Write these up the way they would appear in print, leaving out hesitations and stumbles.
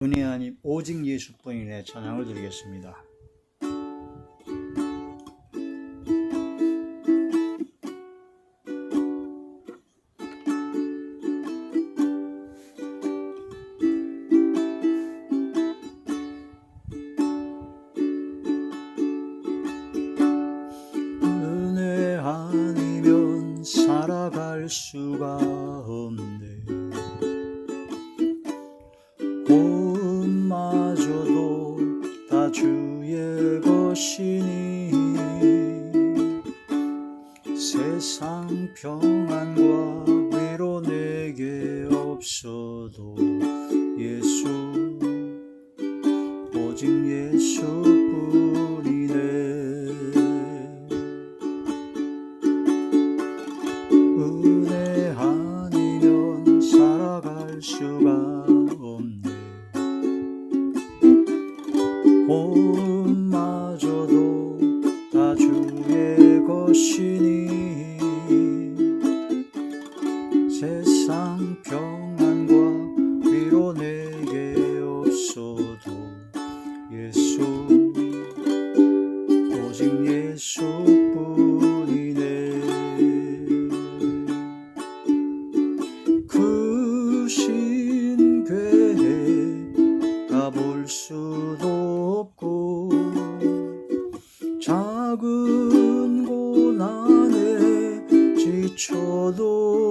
은혜 아님 오직 예수뿐이네 찬양을 드리겠습니다. 은혜 아니면 살아갈 수가 없네. 고음마저도 다 주의 것이니 세상 평안과 위로 내게 없어도 예수 오직 예수뿐이네. 은혜 아니면 살아갈 수가 없네. 고음마저도 다 주의 것이니 세상 평안과 위로 내게 없어도 예수 오직 예수뿐이네. 그 신궤에 가볼 수도 없고 작은 고난에 지쳐도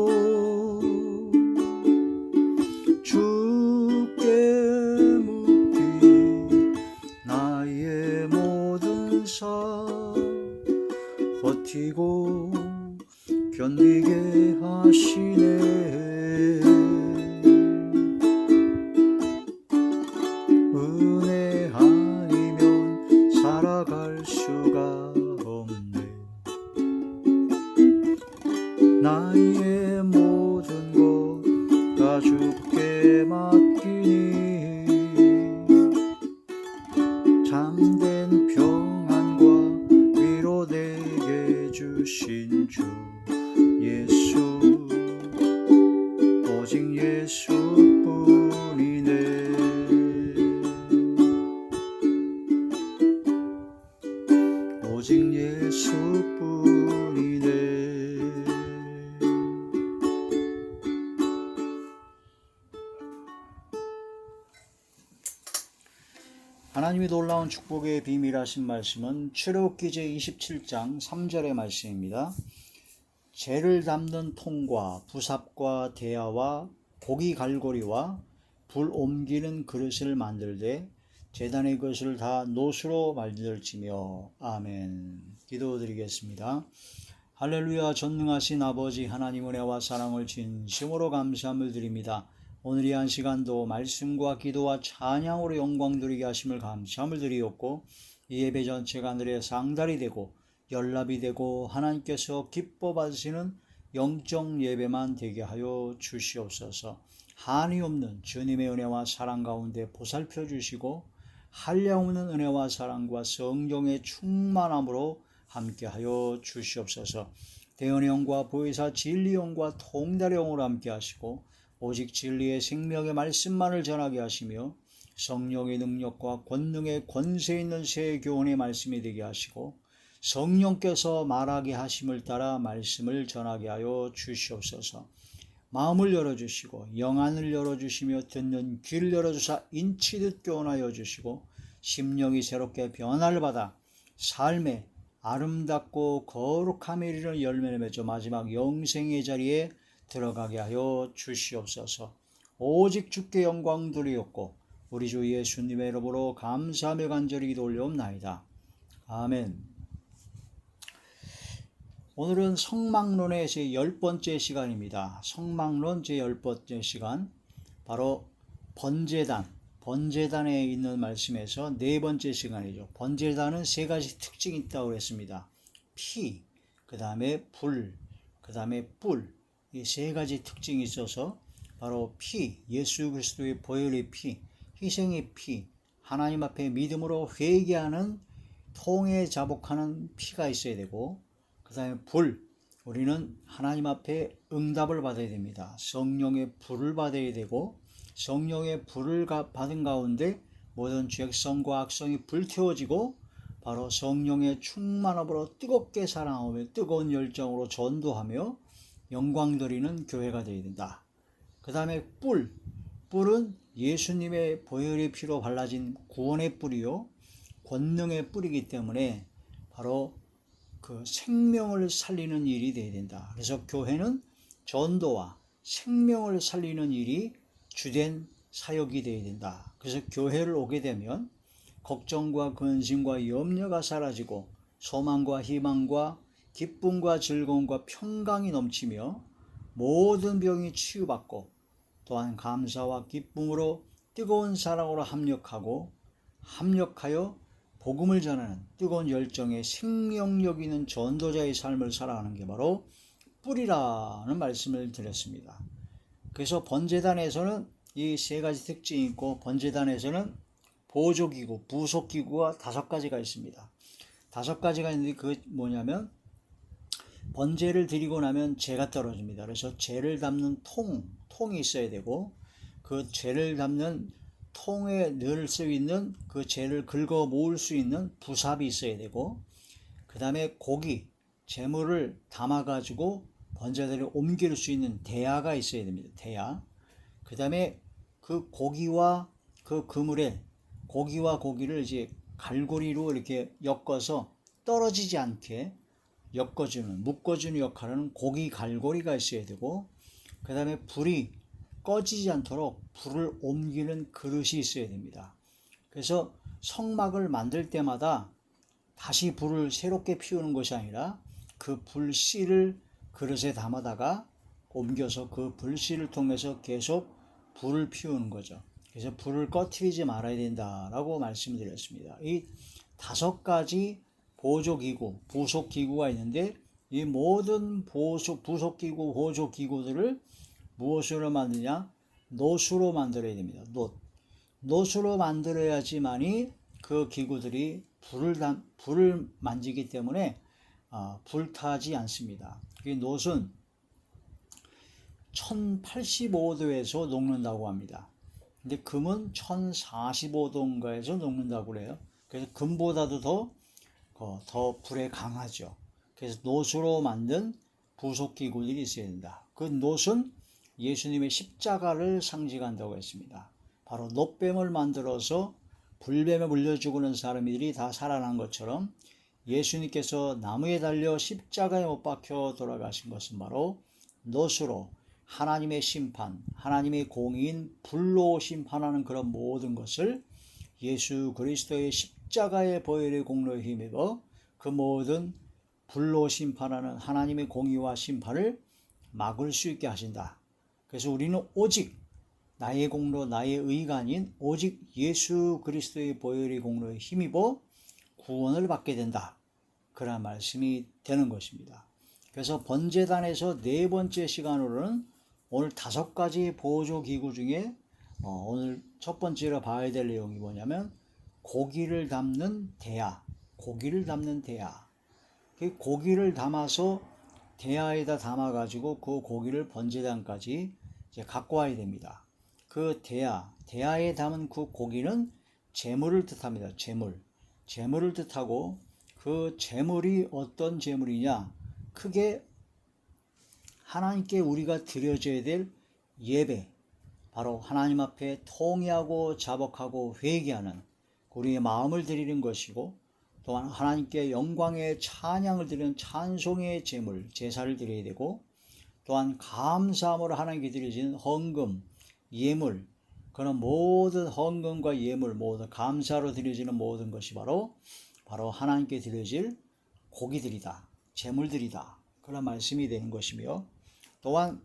주께 묻기 나의 모든 삶 버티고 견디게 하시네. 은혜 아니면 살아갈 수가 없네. 나의 모든 것 다 주께 맡기니 참된 평안과 위로 내게 주신 주 예수 오직 예수뿐이네. 오직 예수뿐이네. 하나님이 놀라운 축복의 비밀하신 말씀은 출애굽기 제27장 3절의 말씀입니다. 재를 담는 통과 부삽과 대야와 고기 갈고리와 불 옮기는 그릇을 만들되 제단의 것을 다 노수로 만들지며. 아멘. 기도드리겠습니다. 할렐루야. 전능하신 아버지 하나님 은혜와 사랑을 진심으로 감사함을 드립니다. 오늘 이 한 시간도 말씀과 기도와 찬양으로 영광 드리게 하심을 감사함을 드리옵고 이 예배 전체가 하늘의 상달이 되고 연락이 되고 하나님께서 기뻐 받으시는 영적 예배만 되게 하여 주시옵소서. 한이 없는 주님의 은혜와 사랑 가운데 보살펴 주시고 한량없는 은혜와 사랑과 성령의 충만함으로 함께하여 주시옵소서. 대언의 영과 보혜사 진리 영과 통달의 영으로 함께 하시고 오직 진리의 생명의 말씀만을 전하게 하시며 성령의 능력과 권능의 권세 있는 새 교훈의 말씀이 되게 하시고 성령께서 말하게 하심을 따라 말씀을 전하게 하여 주시옵소서. 마음을 열어주시고 영안을 열어주시며 듣는 귀를 열어주사 인치 듣게 원하여 주시고 심령이 새롭게 변화를 받아 삶의 아름답고 거룩함에 이르는 열매를 맺어 마지막 영생의 자리에 들어가게 하여 주시옵소서. 오직 주께 영광 드리옵고 우리 주 예수님의 이름으로 감사하며 간절히 기도 올려옵나이다. 아멘. 오늘은 성막론의 제 10번째 시간입니다. 성막론 제 10번째 시간, 바로 번제단에 있는 말씀에서 네 번째 시간이죠. 번제단은 세 가지 특징이 있다고 했습니다. 피, 그 다음에 불, 그 다음에 뿔, 이 세 가지 특징이 있어서 바로 피, 예수 그리스도의 보혈의 피, 희생의 피, 하나님 앞에 믿음으로 회개하는 통에 자복하는 피가 있어야 되고, 그 다음에 불, 우리는 하나님 앞에 응답을 받아야 됩니다. 성령의 불을 받아야 되고 성령의 불을 받은 가운데 모든 죄성과 악성이 불태워지고 바로 성령의 충만함으로 뜨겁게 사랑하며 뜨거운 열정으로 전도하며 영광 드리는 교회가 되어야 된다. 그 다음에 뿔은 예수님의 보혈의 피로 발라진 구원의 뿔이요 권능의 뿔이기 때문에 바로 그 생명을 살리는 일이 되어야 된다. 그래서 교회는 전도와 생명을 살리는 일이 주된 사역이 되어야 된다. 그래서 교회를 오게 되면 걱정과 근심과 염려가 사라지고 소망과 희망과 기쁨과 즐거움과 평강이 넘치며 모든 병이 치유받고 또한 감사와 기쁨으로 뜨거운 사랑으로 합력하여 복음을 전하는 뜨거운 열정에 생명력 있는 전도자의 삶을 살아가는 게 바로 뿔이라는 말씀을 드렸습니다. 그래서 번제단에서는 이 세 가지 특징이 있고 번제단에서는 보조기구, 부속기구가 5가지가 있습니다. 5가지가 있는데 그게 뭐냐면 번제를 드리고 나면 죄가 떨어집니다. 그래서 죄를 담는 통이 있어야 되고 그 죄를 담는 통에 넣을 수 있는 그 죄를 긁어 모을 수 있는 부삽이 있어야 되고 그 다음에 고기, 재물을 담아가지고 번제단에 옮길 수 있는 대야가 있어야 됩니다. 대야. 그 다음에 그 고기와 그 그물에 고기와 고기를 이제 갈고리로 이렇게 엮어서 떨어지지 않게 묶어주는 역할은 고기 갈고리가 있어야 되고 그 다음에 불이 꺼지지 않도록 불을 옮기는 그릇이 있어야 됩니다. 그래서 성막을 만들 때마다 다시 불을 새롭게 피우는 것이 아니라 그 불씨를 그릇에 담아다가 옮겨서 그 불씨를 통해서 계속 불을 피우는 거죠. 그래서 불을 꺼트리지 말아야 된다라고 말씀드렸습니다. 이 5가지 보조기구, 부속기구가 있는데 이 모든 부속기구, 보조기구들을 무엇으로 만드냐? 놋으로 만들어야 됩니다. 놋으로 만들어야지만이 그 기구들이 불을 만지기 때문에 불타지 않습니다. 이 놋은 1085도에서 녹는다고 합니다. 근데 금은 1045도인가에서 녹는다고 그래요. 그래서 금보다도 더 불에 강하죠. 그래서 놋으로 만든 부속기구들이 있어야 된다. 그 놋은 예수님의 십자가를 상징한다고 했습니다. 바로 놋뱀을 만들어서 불뱀에 물려 죽는 사람들이 다 살아난 것처럼 예수님께서 나무에 달려 십자가에 못 박혀 돌아가신 것은 바로 놋으로 하나님의 심판, 하나님의 공의인 불로 심판하는 그런 모든 것을 예수 그리스도의 십자가의 보혈의 공로에 힘입어 그 모든 불로 심판하는 하나님의 공의와 심판을 막을 수 있게 하신다. 그래서 우리는 오직 나의 공로, 나의 의가 아닌 오직 예수 그리스도의 보혈의 공로에 힘입어 구원을 받게 된다. 그런 말씀이 되는 것입니다. 그래서 번제단에서 4번째 시간으로는 오늘 5가지 보조기구 중에 오늘 첫 번째로 봐야 될 내용이 뭐냐면 고기를 담는 대야. 고기를 담아서 대야에다 담아가지고 그 고기를 번제단까지 이제 갖고 와야 됩니다. 그 대야에 담은 그 고기는 제물을 뜻합니다. 제물을 뜻하고 그 제물이 어떤 제물이냐? 크게 하나님께 우리가 드려져야 될 예배, 바로 하나님 앞에 통회하고 자복하고 회개하는 우리의 마음을 드리는 것이고 또한 하나님께 영광의 찬양을 드리는 찬송의 제물, 제사를 드려야 되고 또한 감사함으로 하나님께 드려지는 헌금, 예물, 그런 모든 헌금과 예물, 모든 감사로 드려지는 모든 것이 바로 하나님께 드려질 고기들이다, 제물들이다. 그런 말씀이 되는 것이며 또한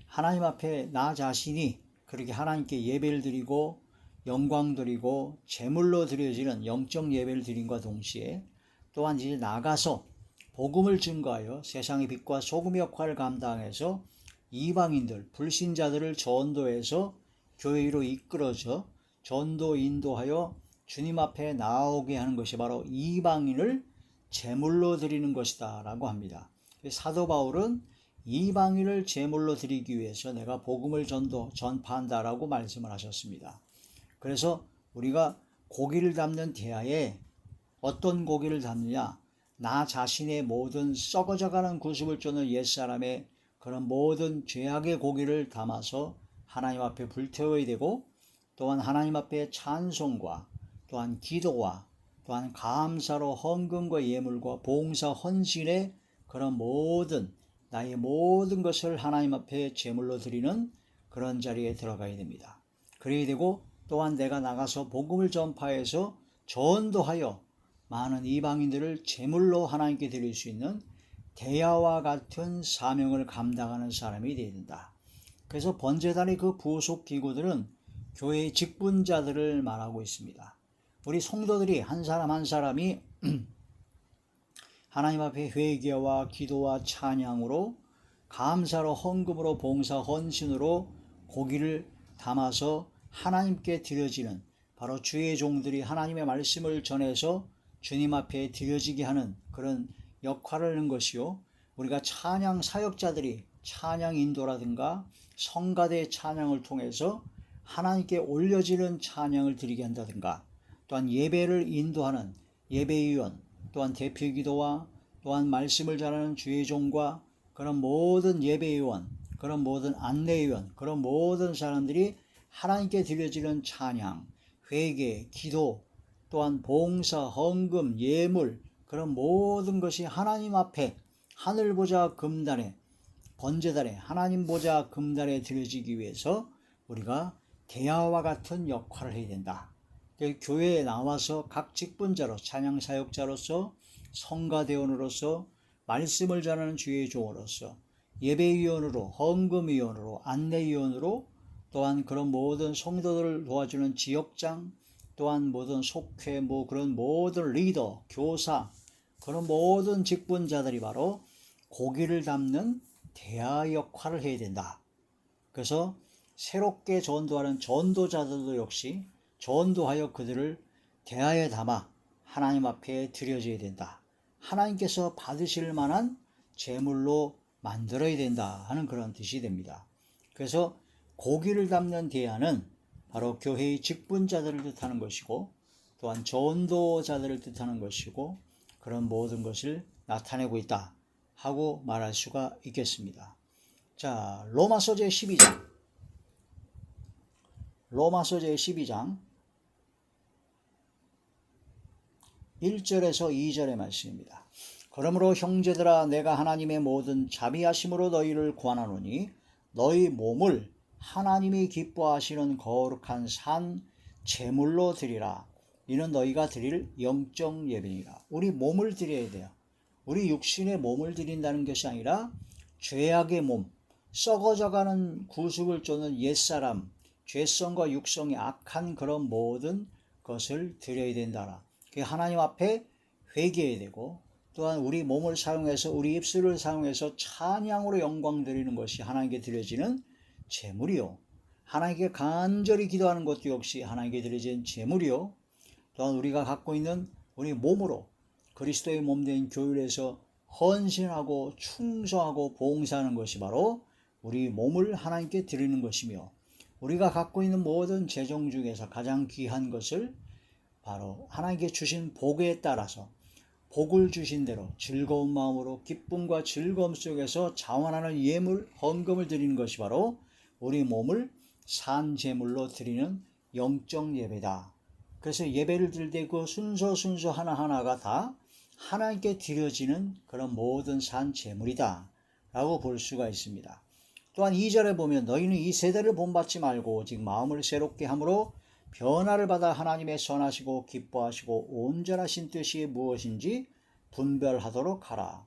하나님 앞에 나 자신이 그렇게 하나님께 예배를 드리고 영광 드리고 제물로 드려지는 영적 예배를 드림과 동시에 또한 이제 나가서 복음을 증거하여 세상의 빛과 소금의 역할을 감당해서 이방인들, 불신자들을 전도해서 교회로 이끌어져 전도 인도하여 주님 앞에 나오게 하는 것이 바로 이방인을 제물로 드리는 것이다 라고 합니다. 사도 바울은 이방인을 제물로 드리기 위해서 내가 복음을 전파한다라고 말씀을 하셨습니다. 그래서 우리가 고기를 담는 대야에 어떤 고기를 담느냐? 나 자신의 모든 썩어져가는 구습을 쫓는 옛사람의 그런 모든 죄악의 고기를 담아서 하나님 앞에 불태워야 되고, 또한 하나님 앞에 찬송과 또한 기도와 또한 감사로 헌금과 예물과 봉사 헌신의 그런 모든 나의 모든 것을 하나님 앞에 제물로 드리는 그런 자리에 들어가야 됩니다. 그래야 되고, 또한 내가 나가서 복음을 전파해서 전도하여 많은 이방인들을 제물로 하나님께 드릴 수 있는 대야와 같은 사명을 감당하는 사람이 되어야 된다. 그래서 번제단의 그 부속 기구들은 교회의 직분자들을 말하고 있습니다. 우리 성도들이 한 사람 한 사람이 하나님 앞에 회개와 기도와 찬양으로 감사로 헌금으로 봉사 헌신으로 고기를 담아서 하나님께 드려지는, 바로 주의 종들이 하나님의 말씀을 전해서 주님 앞에 드려지게 하는 그런 역할을 하는 것이요, 우리가 찬양 사역자들이 찬양 인도라든가 성가대 찬양을 통해서 하나님께 올려지는 찬양을 드리게 한다든가, 또한 예배를 인도하는 예배위원, 또한 대표기도와 또한 말씀을 전하는 주의 종과 그런 모든 예배위원, 그런 모든 안내위원, 그런 모든 사람들이 하나님께 드려지는 찬양, 회개, 기도, 또한 봉사, 헌금, 예물, 그런 모든 것이 하나님 앞에 하늘 보좌 금단에, 번제단에, 하나님 보좌 금단에 드려지기 위해서 우리가 대야와 같은 역할을 해야 된다. 교회에 나와서 각 직분자로, 찬양 사역자로서, 성가대원으로서, 말씀을 전하는 주의 종으로서, 예배위원으로, 헌금위원으로, 안내위원으로, 또한 그런 모든 성도들을 도와주는 지역장, 또한 모든 속회, 그런 모든 리더, 교사, 그런 모든 직분자들이 바로 고기를 담는 대야 역할을 해야 된다. 그래서 새롭게 전도하는 전도자들도 역시 전도하여 그들을 대야에 담아 하나님 앞에 드려져야 된다. 하나님께서 받으실 만한 제물로 만들어야 된다 하는 그런 뜻이 됩니다. 그래서 고기를 담는 대야는 바로 교회의 직분자들을 뜻하는 것이고, 또한 전도자들을 뜻하는 것이고, 그런 모든 것을 나타내고 있다 하고 말할 수가 있겠습니다. 자, 로마서 제12장 1절에서 2절의 말씀입니다. 그러므로 형제들아, 내가 하나님의 모든 자비하심으로 너희를 권하노니 너희 몸을 하나님이 기뻐하시는 거룩한 산 제물로 드리라. 이는 너희가 드릴 영적 예배니라. 우리 몸을 드려야 돼요. 우리 육신의 몸을 드린다는 것이 아니라 죄악의 몸, 썩어져가는 구습을 쫓는 옛사람, 죄성과 육성의 악한 그런 모든 것을 드려야 된다라. 하나님 앞에 회개해야 되고, 또한 우리 몸을 사용해서, 우리 입술을 사용해서 찬양으로 영광 드리는 것이 하나님께 드려지는 제물이요, 하나님께 간절히 기도하는 것도 역시 하나님께 드려진 제물이요, 또한 우리가 갖고 있는 우리 몸으로 그리스도의 몸된 교회에서 헌신하고 충성하고 봉사하는 것이 바로 우리 몸을 하나님께 드리는 것이며, 우리가 갖고 있는 모든 재정 중에서 가장 귀한 것을 바로 하나님께 주신 복에 따라서 복을 주신 대로 즐거운 마음으로 기쁨과 즐거움 속에서 자원하는 예물, 헌금을 드리는 것이 바로 우리 몸을 산 제물로 드리는 영적 예배다. 그래서 예배를 드릴 때 그 순서 하나하나가 다 하나님께 드려지는 그런 모든 산 제물이다 라고 볼 수가 있습니다. 또한 2절에 보면 너희는 이 세대를 본받지 말고 오직 마음을 새롭게 함으로 변화를 받아 하나님의 선하시고 기뻐하시고 온전하신 뜻이 무엇인지 분별하도록 하라.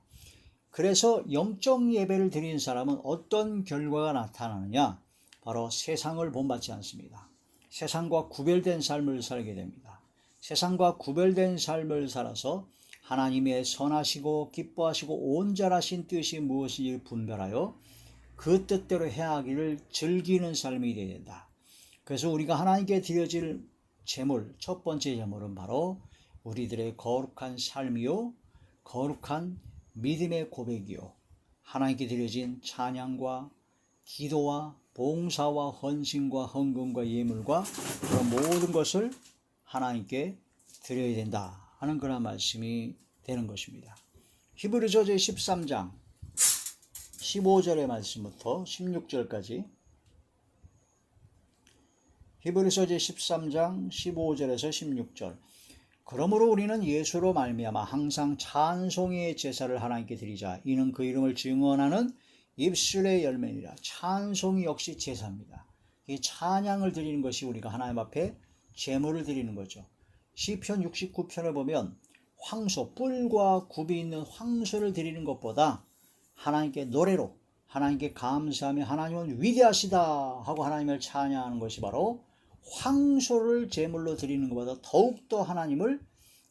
그래서 영적 예배를 드린 사람은 어떤 결과가 나타나느냐? 바로 세상을 본받지 않습니다. 세상과 구별된 삶을 살게 됩니다. 세상과 구별된 삶을 살아서 하나님의 선하시고 기뻐하시고 온전하신 뜻이 무엇인지 분별하여 그 뜻대로 행하기를 즐기는 삶이 되어야 된다. 그래서 우리가 하나님께 드려질 제물, 첫 번째 제물은 바로 우리들의 거룩한 삶이요, 거룩한 믿음의 고백이요, 하나님께 드려진 찬양과 기도와 봉사와 헌신과 헌금과 예물과 그런 모든 것을 하나님께 드려야 된다 하는 그런 말씀이 되는 것입니다. 히브리서 제13장 15절의 말씀부터 16절까지 히브리서 제13장 15절에서 16절 그러므로 우리는 예수로 말미암아 항상 찬송의 제사를 하나님께 드리자. 이는 그 이름을 증언하는 입술의 열매니라. 찬송이 역시 제사입니다. 이 찬양을 드리는 것이 우리가 하나님 앞에 제물을 드리는 거죠. 시편 69편을 보면 황소, 뿔과 굽이 있는 황소를 드리는 것보다 하나님께 노래로 하나님께 감사하며 하나님은 위대하시다 하고 하나님을 찬양하는 것이 바로 황소를 제물로 드리는 것보다 더욱더 하나님을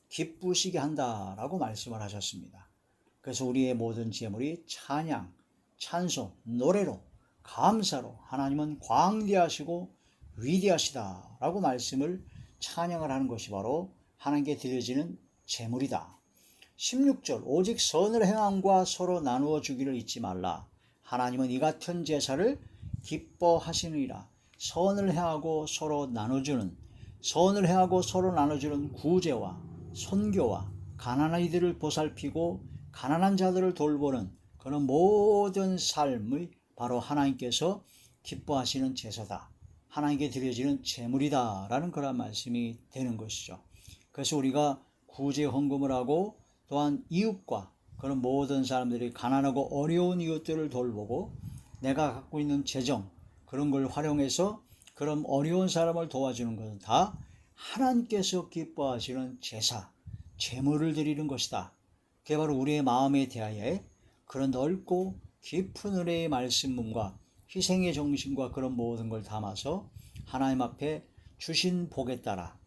기쁘시게 한다라고 말씀을 하셨습니다. 그래서 우리의 모든 제물이 찬양, 찬송, 노래로 감사로 하나님은 광대하시고 위대하시다라고 말씀을 찬양을 하는 것이 바로 하나님께 드려지는 제물이다. 16절 오직 선을 행함과 서로 나누어 주기를 잊지 말라. 하나님은 이 같은 제사를 기뻐하시느니라. 선을 행하고 서로 나눠주는 구제와 선교와 가난한 이들을 보살피고 가난한 자들을 돌보는 그런 모든 삶의 바로 하나님께서 기뻐하시는 제사다. 하나님께 드려지는 제물이다 라는 그런 말씀이 되는 것이죠. 그래서 우리가 구제 헌금을 하고 또한 이웃과 그런 모든 사람들이 가난하고 어려운 이웃들을 돌보고 내가 갖고 있는 재정 그런 걸 활용해서 그런 어려운 사람을 도와주는 것은 다 하나님께서 기뻐하시는 제사, 제물을 드리는 것이다. 그게 바로 우리의 마음에 대하여 그런 넓고 깊은 은혜의 말씀과 희생의 정신과 그런 모든 걸 담아서 하나님 앞에 주신 복에 따라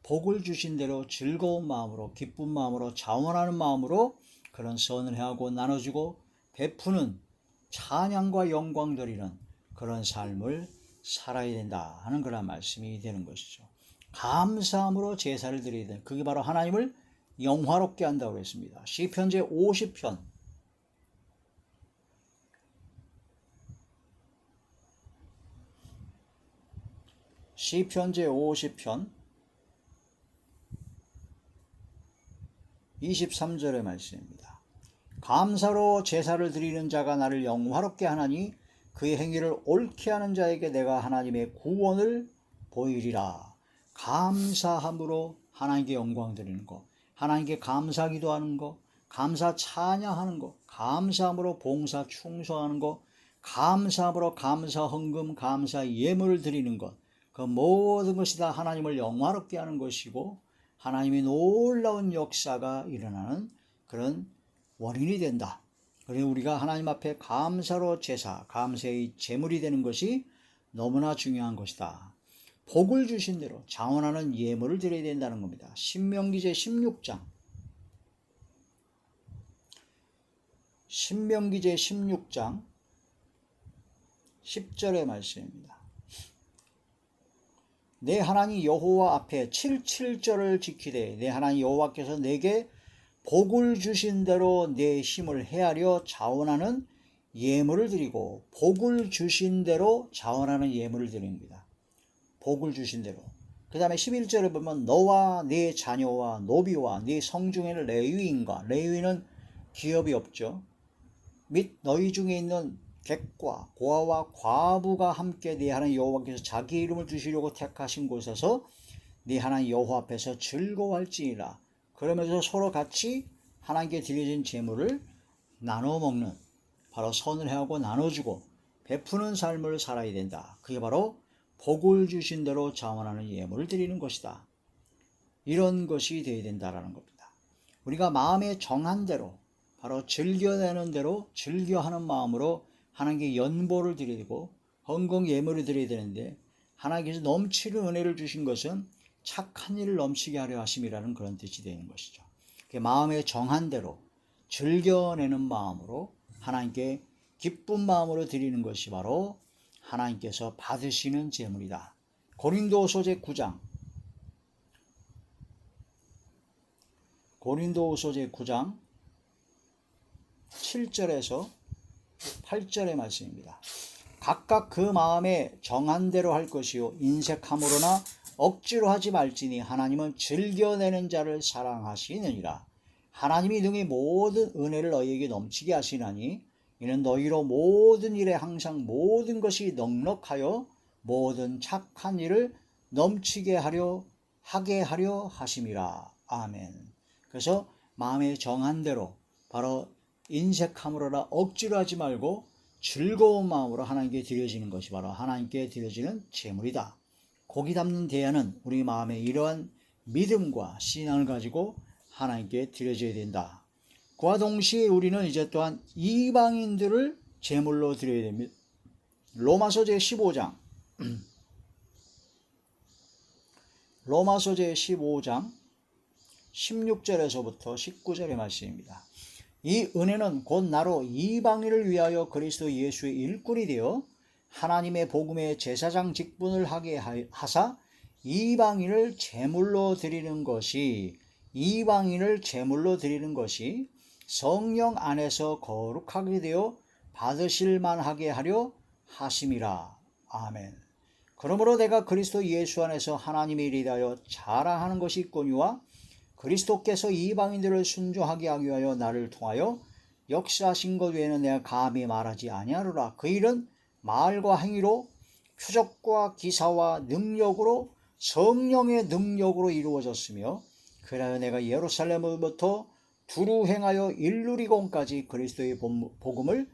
복을 주신 대로 즐거운 마음으로 기쁜 마음으로 자원하는 마음으로 그런 선을 행하고 나눠주고 베푸는 찬양과 영광 드리는 그런 삶을 살아야 된다 하는 그런 말씀이 되는 것이죠. 감사함으로 제사를 드려야 된다. 그게 바로 하나님을 영화롭게 한다고 했습니다. 시편 제50편 23절의 말씀입니다. 감사로 제사를 드리는 자가 나를 영화롭게 하나니 그의 행위를 옳게 하는 자에게 내가 하나님의 구원을 보이리라. 감사함으로 하나님께 영광 드리는 것, 하나님께 감사 기도하는 것, 감사 찬양하는 것, 감사함으로 봉사 충성하는 것, 감사함으로 감사 헌금, 감사 예물을 드리는 것, 그 모든 것이 다 하나님을 영화롭게 하는 것이고 하나님의 놀라운 역사가 일어나는 그런 원인이 된다. 그래서 우리가 하나님 앞에 감사로 제사, 감사의 제물이 되는 것이 너무나 중요한 것이다. 복을 주신 대로 자원하는 예물을 드려야 된다는 겁니다. 신명기 제16장 10절의 말씀입니다. 내 하나님 여호와 앞에 77절을 지키되 내 하나님 여호와께서 내게 복을 주신 대로 내 힘을 헤아려 자원하는 예물을 드리고 복을 주신 대로 자원하는 예물을 드립니다. 복을 주신 대로. 그 다음에 11절에 보면 너와 네 자녀와 노비와 네 성중에는 레위인과 레위는 기업이 없죠. 및 너희 중에 있는 객과 고아와 과부가 함께 네 하나님 여호와께서 자기 이름을 두시려고 택하신 곳에서 네 하나님 여호와 앞에서 즐거워할지니라. 그러면서 서로 같이 하나님께 드려진 제물을 나눠 먹는 바로 선을 행하고 나눠주고 베푸는 삶을 살아야 된다. 그게 바로 복을 주신 대로 자원하는 예물을 드리는 것이다. 이런 것이 되어야 된다는 겁니다. 우리가 마음에 정한 대로 바로 즐겨내는 대로 즐겨하는 마음으로 하나님께 연보를 드리고 헌금 예물을 드려야 되는데 하나님께서 넘치는 은혜를 주신 것은 착한 일을 넘치게 하려 하심이라는 그런 뜻이 되는 것이죠. 마음에 정한 대로 즐겨내는 마음으로 하나님께 기쁜 마음으로 드리는 것이 바로 하나님께서 받으시는 제물이다. 고린도후서 제9장 7절에서 8절의 말씀입니다. 각각 그 마음에 정한 대로 할 것이요 인색함으로나 억지로 하지 말지니 하나님은 즐겨내는 자를 사랑하시느니라. 하나님이 능히 모든 은혜를 너희에게 넘치게 하시나니 이는 너희로 모든 일에 항상 모든 것이 넉넉하여 모든 착한 일을 넘치게 하게 하려 하심이라. 아멘. 그래서 마음에 정한 대로 바로 인색함으로나 억지로 하지 말고 즐거운 마음으로 하나님께 드려지는 것이 바로 하나님께 드려지는 제물이다. 고기 담는 대야는 우리 마음에 이러한 믿음과 신앙을 가지고 하나님께 드려져야 된다. 그와 동시에 우리는 이제 또한 이방인들을 제물로 드려야 됩니다. 로마서 제15장 16절에서부터 19절의 말씀입니다. 이 은혜는 곧 나로 이방인을 위하여 그리스도 예수의 일꾼이 되어 하나님의 복음의 제사장 직분을 하게 하사 이방인을 제물로 드리는 것이 성령 안에서 거룩하게 되어 받으실 만하게 하려 하심이라. 아멘. 그러므로 내가 그리스도 예수 안에서 하나님의 일에 대하여 자랑하는 것이 있거니와 그리스도께서 이방인들을 순종하게 하기 위하여 나를 통하여 역사하신 것 외에는 내가 감히 말하지 아니하노라. 그 일은 말과 행위로 표적과 기사와 능력으로 성령의 능력으로 이루어졌으며 그래야 내가 예루살렘으로부터 두루 행하여 일루리곤까지 그리스도의 복음을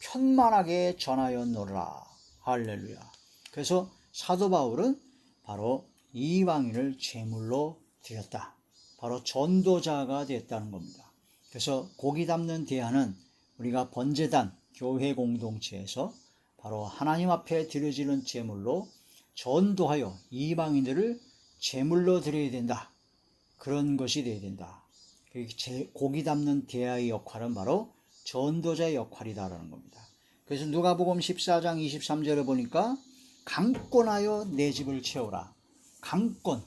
편만하게 전하였노라. 할렐루야. 그래서 사도 바울은 바로 이방인을 제물로 드렸다. 바로 전도자가 됐다는 겁니다. 그래서 고기 담는 대야는 우리가 번제단 교회 공동체에서 바로 하나님 앞에 드려지는 제물로 전도하여 이방인들을 제물로 드려야 된다. 그런 것이 되어야 된다. 고기 담는 대야의 역할은 바로 전도자의 역할이다라는 겁니다. 그래서 누가복음 14장 23절에 보니까 강권하여 내 집을 채우라.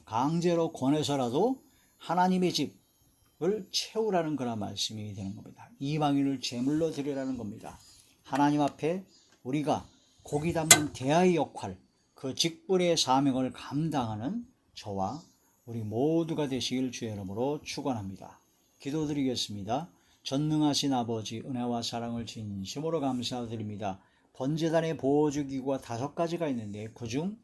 강제로 권해서라도 하나님의 집을 채우라는 그런 말씀이 되는 겁니다. 이방인을 제물로 드리라는 겁니다. 하나님 앞에 우리가 고기 담는 대야의 역할, 그 직분의 사명을 감당하는 저와 우리 모두가 되시길 주의 이름으로 축원합니다. 기도드리겠습니다. 전능하신 아버지, 은혜와 사랑을 진심으로 감사드립니다. 번제단의 보호주기구가 5가지가 있는데 그중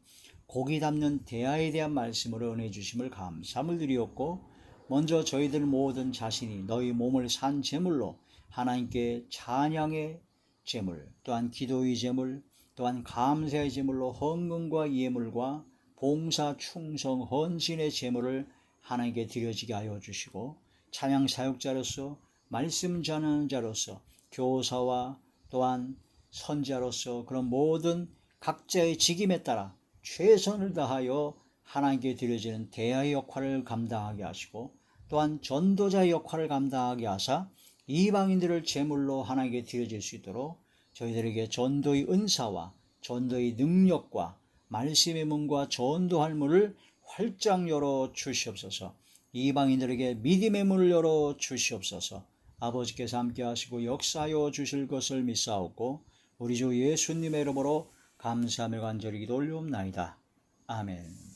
고기 담는 대야에 대한 말씀으로 은혜 주심을 감사함을 드리었고, 먼저 저희들 모든 자신이 너희 몸을 산 제물로 하나님께 찬양의 제물, 또한 기도의 제물, 또한 감사의 제물로 헌금과 예물과 봉사, 충성, 헌신의 제물을 하나님께 드려지게 하여 주시고, 찬양 사역자로서, 말씀 전하는 자로서, 교사와 또한 선자로서 그런 모든 각자의 직임에 따라 최선을 다하여 하나님께 드려지는 대야의 역할을 감당하게 하시고, 또한 전도자의 역할을 감당하게 하사 이방인들을 제물로 하나님께 드려질 수 있도록 저희들에게 전도의 은사와 전도의 능력과 말씀의 문과 전도할 문을 활짝 열어 주시옵소서. 이방인들에게 믿음의 문을 열어 주시옵소서. 아버지께서 함께 하시고 역사하여 주실 것을 믿사옵고 우리 주 예수님의 이름으로 감사하며 간절히 기도 올리옵나이다. 아멘.